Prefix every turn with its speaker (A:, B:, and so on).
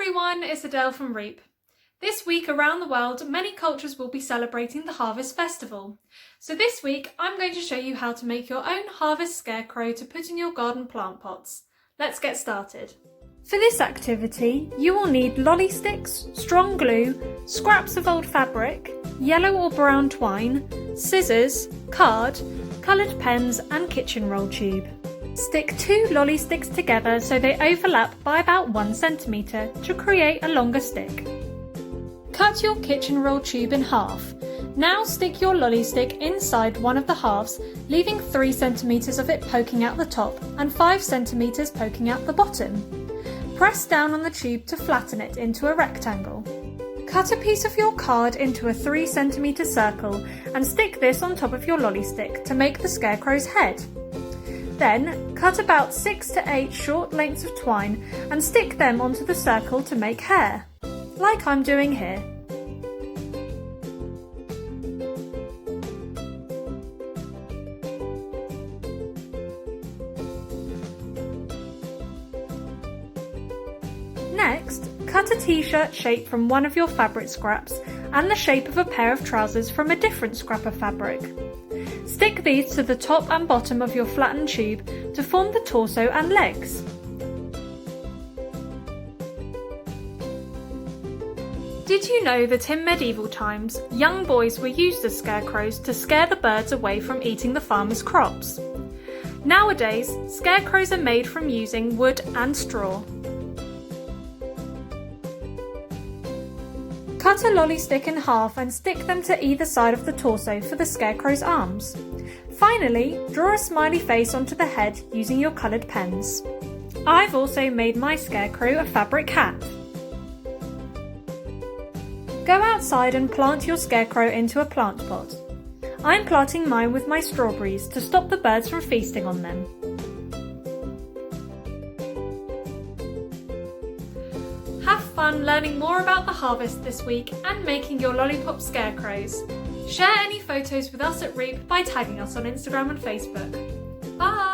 A: everyone, it's Adele from REEP. This week around the world, many cultures will be celebrating the Harvest Festival. So this week, I'm going to show you how to make your own harvest scarecrow to put in your garden plant pots. Let's get started. For this activity, you will need lolly sticks, strong glue, scraps of old fabric, yellow or brown twine, scissors, card, coloured pens and kitchen roll tube. Stick 2 lolly sticks together so they overlap by about 1 centimetre to create a longer stick. Cut your kitchen roll tube in half. Now stick your lolly stick inside one of the halves, leaving 3 centimetres of it poking out the top and 5 centimetres poking out the bottom. Press down on the tube to flatten it into a rectangle. Cut a piece of your card into a 3 centimetre circle and stick this on top of your lolly stick to make the scarecrow's head. Then, cut about 6 to 8 short lengths of twine and stick them onto the circle to make hair, like I'm doing here. Next, cut a t-shirt shape from one of your fabric scraps and the shape of a pair of trousers from a different scrap of fabric. Stick these to the top and bottom of your flattened tube to form the torso and legs. Did you know that in medieval times, young boys were used as scarecrows to scare the birds away from eating the farmers' crops? Nowadays, scarecrows are made from using wood and straw. Cut a lolly stick in half and stick them to either side of the torso for the scarecrow's arms. Finally, draw a smiley face onto the head using your coloured pens. I've also made my scarecrow a fabric hat. Go outside and plant your scarecrow into a plant pot. I'm planting mine with my strawberries to stop the birds from feasting on them. Have fun learning more about the harvest this week and making your lollipop scarecrows. Share any photos with us at REEP by tagging us on Instagram and Facebook. Bye!